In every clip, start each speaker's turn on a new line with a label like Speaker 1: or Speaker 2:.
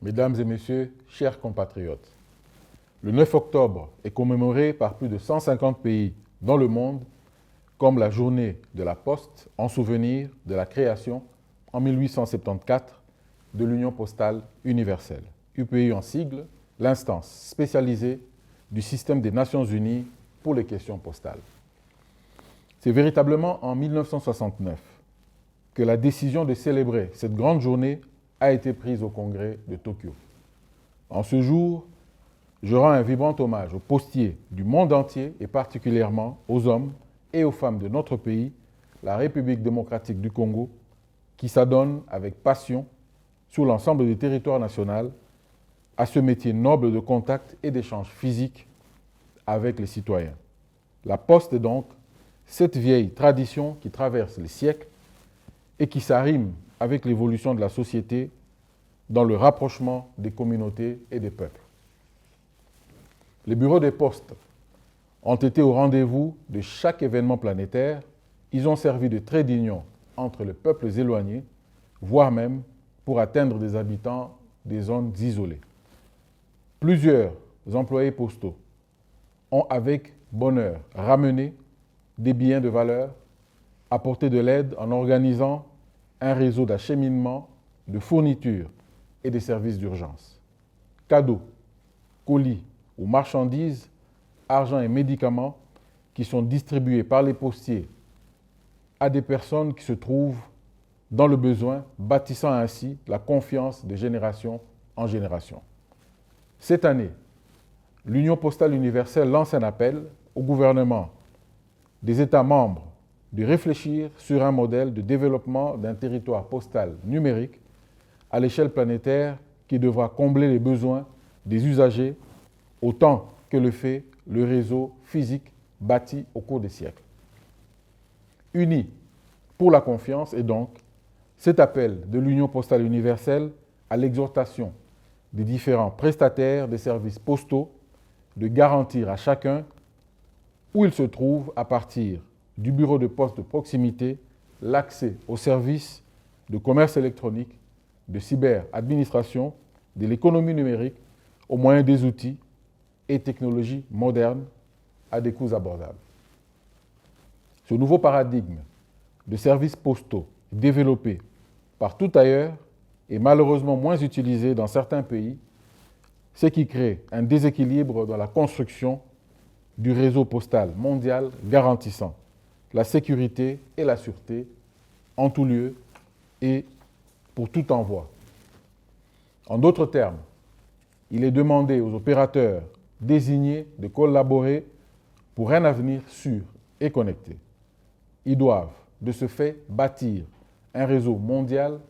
Speaker 1: Mesdames et messieurs, chers compatriotes, le 9 octobre est commémoré par plus de 150 pays dans le monde comme la journée de la Poste en souvenir de la création en 1874 de l'Union postale universelle, UPU en sigle, l'instance spécialisée du système des Nations unies pour les questions postales. C'est véritablement en 1969 que la décision de célébrer cette grande journée a été prise au Congrès de Tokyo. En ce jour, je rends un vibrant hommage aux postiers du monde entier et particulièrement aux hommes et aux femmes de notre pays, la République démocratique du Congo, qui s'adonnent avec passion sur l'ensemble du territoire national à ce métier noble de contact et d'échange physique avec les citoyens. La Poste est donc cette vieille tradition qui traverse les siècles et qui s'arrime avec l'évolution de la société dans le rapprochement des communautés et des peuples. Les bureaux des postes ont été au rendez-vous de chaque événement planétaire. Ils ont servi de trait d'union entre les peuples éloignés, voire même pour atteindre des habitants des zones isolées. Plusieurs employés postaux ont avec bonheur ramené des biens de valeur, apporté de l'aide en organisant un réseau d'acheminement, de fournitures et des services d'urgence. Cadeaux, colis ou marchandises, argent et médicaments qui sont distribués par les postiers à des personnes qui se trouvent dans le besoin, bâtissant ainsi la confiance de génération en génération. Cette année, l'Union postale universelle lance un appel au gouvernement des États membres de réfléchir sur un modèle de développement d'un territoire postal numérique à l'échelle planétaire qui devra combler les besoins des usagers autant que le fait le réseau physique bâti au cours des siècles. Unis pour la confiance et donc cet appel de l'Union postale universelle à l'exhortation des différents prestataires des services postaux de garantir à chacun où il se trouve à partir du bureau de poste de proximité l'accès aux services de commerce électronique, de cyberadministration, de l'économie numérique, au moyen des outils et technologies modernes à des coûts abordables. Ce nouveau paradigme de services postaux développé partout ailleurs et malheureusement moins utilisé dans certains pays, ce qui crée un déséquilibre dans la construction du réseau postal mondial garantissant la sécurité et la sûreté en tout lieu et pour tout envoi. En d'autres termes, il est demandé aux opérateurs désignés de collaborer pour un avenir sûr et connecté. Ils doivent, de ce fait, bâtir un réseau mondial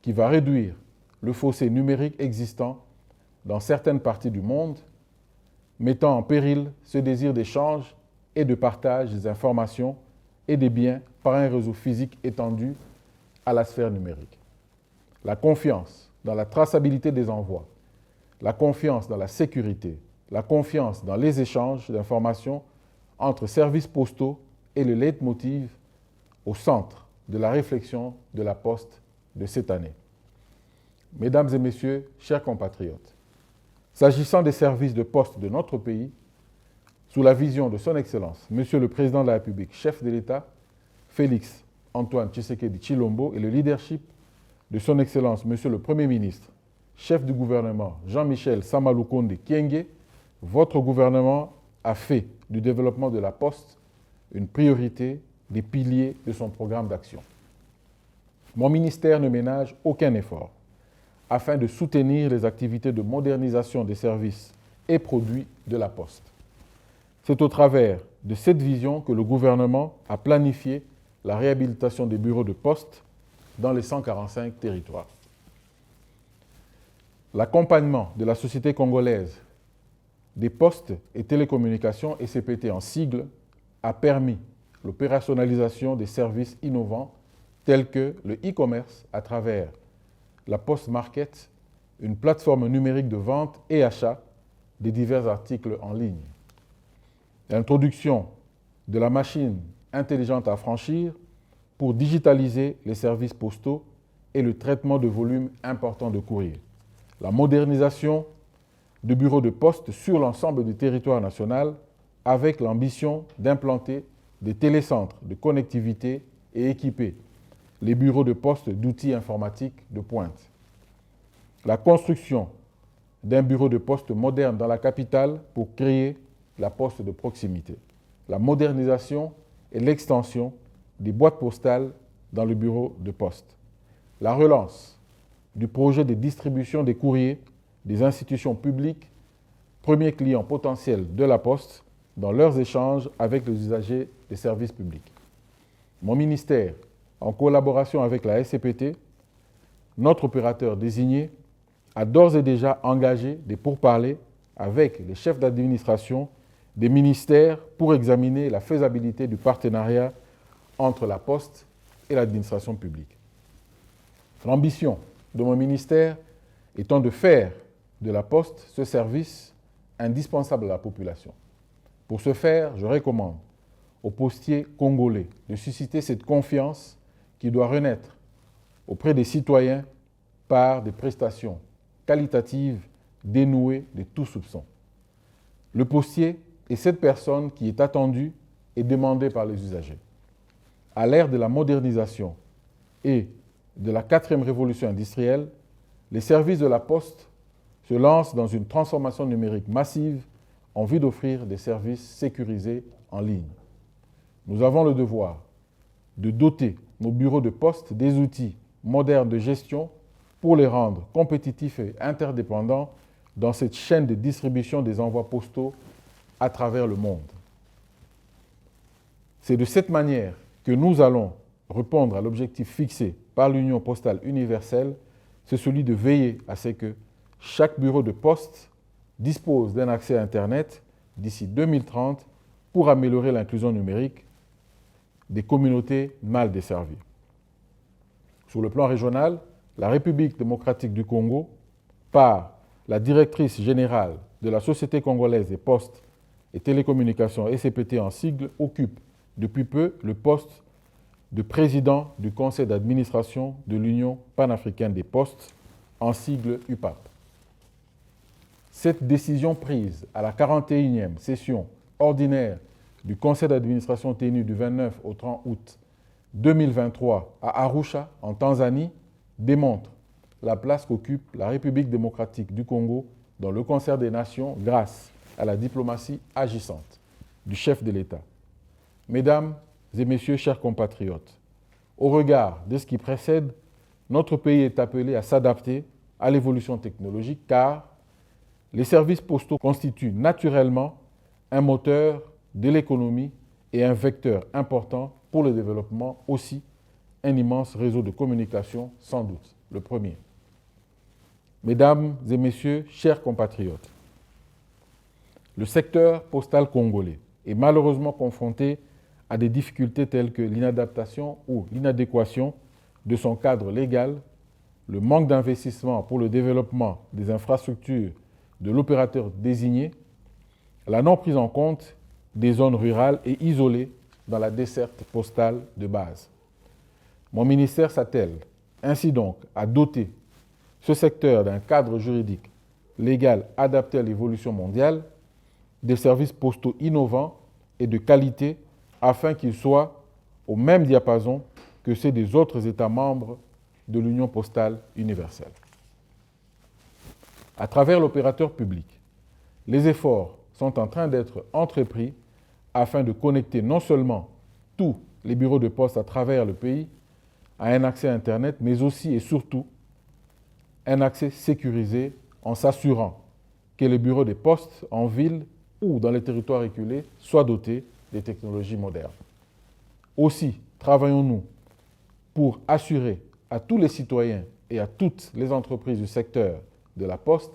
Speaker 1: qui va réduire le fossé numérique existant dans certaines parties du monde, mettant en péril ce désir d'échange et de partage des informations et des biens par un réseau physique étendu à la sphère numérique. La confiance dans la traçabilité des envois, la confiance dans la sécurité, la confiance dans les échanges d'informations entre services postaux et le leitmotiv au centre de la réflexion de la Poste de cette année. Mesdames et messieurs, chers compatriotes, s'agissant des services de poste de notre pays, sous la vision de son Excellence, Monsieur le Président de la République, chef de l'État, Félix Antoine Tshisekedi Tshilombo, et le leadership de son Excellence, Monsieur le Premier ministre, chef du gouvernement, Jean-Michel Samaloukonde Kyenge, votre gouvernement a fait du développement de la Poste une priorité des piliers de son programme d'action. Mon ministère ne ménage aucun effort afin de soutenir les activités de modernisation des services et produits de la Poste. C'est au travers de cette vision que le gouvernement a planifié la réhabilitation des bureaux de poste dans les 145 territoires. L'accompagnement de la Société congolaise des postes et télécommunications, SCPT en sigle, a permis l'opérationnalisation des services innovants tels que le e-commerce à travers la Post Market, une plateforme numérique de vente et achat des divers articles en ligne. L'introduction de la machine intelligente à franchir pour digitaliser les services postaux et le traitement de volumes importants de courrier. La modernisation de bureaux de poste sur l'ensemble du territoire national avec l'ambition d'implanter des télécentres de connectivité et équiper les bureaux de poste d'outils informatiques de pointe. La construction d'un bureau de poste moderne dans la capitale pour créer la poste de proximité. La modernisation et l'extension des boîtes postales dans le bureau de poste. La relance du projet de distribution des courriers des institutions publiques, premiers clients potentiels de la Poste dans leurs échanges avec les usagers des services publics. Mon ministère, en collaboration avec la SCPT, notre opérateur désigné, a d'ores et déjà engagé des pourparlers avec les chefs d'administration des ministères pour examiner la faisabilité du partenariat entre la Poste et l'administration publique. L'ambition de mon ministère étant de faire de la Poste ce service indispensable à la population. Pour ce faire, je recommande aux postiers congolais de susciter cette confiance qui doit renaître auprès des citoyens par des prestations qualitatives dénouées de tout soupçon. Le postier est cette personne qui est attendue et demandée par les usagers. À l'ère de la modernisation et de la 4e révolution industrielle, les services de la Poste se lancent dans une transformation numérique massive en vue d'offrir des services sécurisés en ligne. Nous avons le devoir de doter nos bureaux de poste des outils modernes de gestion pour les rendre compétitifs et interdépendants dans cette chaîne de distribution des envois postaux à travers le monde. C'est de cette manière que nous allons répondre à l'objectif fixé par l'Union postale universelle, c'est celui de veiller à ce que chaque bureau de poste dispose d'un accès à Internet d'ici 2030 pour améliorer l'inclusion numérique des communautés mal desservies. Sur le plan régional, la République démocratique du Congo, par la directrice générale de la Société congolaise des postes et télécommunications SCPT en sigle, occupe depuis peu le poste de président du conseil d'administration de l'Union panafricaine des postes, en sigle UPAP. Cette décision prise à la 41e session ordinaire du conseil d'administration tenue du 29 au 30 août 2023 à Arusha, en Tanzanie, démontre la place qu'occupe la République démocratique du Congo dans le concert des nations grâce à la diplomatie agissante du chef de l'État. Mesdames et messieurs, chers compatriotes, au regard de ce qui précède, notre pays est appelé à s'adapter à l'évolution technologique car les services postaux constituent naturellement un moteur de l'économie et un vecteur important pour le développement aussi un immense réseau de communication, sans doute, le premier. Mesdames et messieurs, chers compatriotes, le secteur postal congolais est malheureusement confronté à des difficultés telles que l'inadaptation ou l'inadéquation de son cadre légal, le manque d'investissement pour le développement des infrastructures de l'opérateur désigné, la non prise en compte des zones rurales et isolées dans la desserte postale de base. Mon ministère s'attelle ainsi donc à doter ce secteur d'un cadre juridique légal adapté à l'évolution mondiale, des services postaux innovants et de qualité afin qu'ils soient au même diapason que ceux des autres États membres de l'Union postale universelle. À travers l'opérateur public, les efforts sont en train d'être entrepris afin de connecter non seulement tous les bureaux de poste à travers le pays à un accès à Internet, mais aussi et surtout un accès sécurisé en s'assurant que les bureaux de poste en ville ou dans les territoires reculés soient dotés des technologies modernes. Aussi, travaillons-nous pour assurer à tous les citoyens et à toutes les entreprises du secteur de la Poste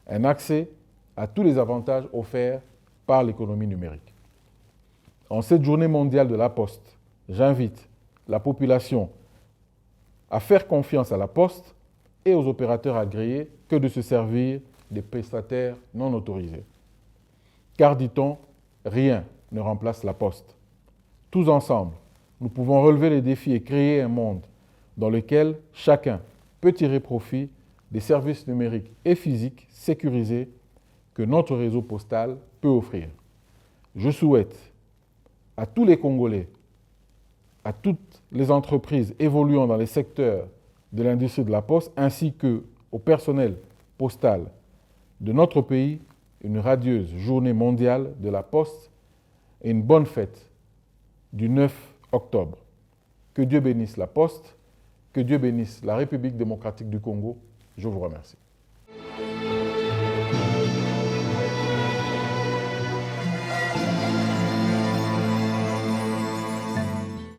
Speaker 1: un accès à tous les avantages offerts par l'économie numérique. En cette journée mondiale de la Poste, j'invite la population à faire confiance à la Poste et aux opérateurs agréés que de se servir des prestataires non autorisés. Car, dit-on, rien ne remplace la Poste. Tous ensemble, nous pouvons relever les défis et créer un monde dans lequel chacun peut tirer profit des services numériques et physiques sécurisés que notre réseau postal peut offrir. Je souhaite à tous les Congolais, à toutes les entreprises évoluant dans les secteurs de l'industrie de la poste, ainsi qu'au personnel postal de notre pays, une radieuse journée mondiale de la poste et une bonne fête du 9 octobre. Que Dieu bénisse la poste, que Dieu bénisse la République démocratique du Congo. Je vous remercie.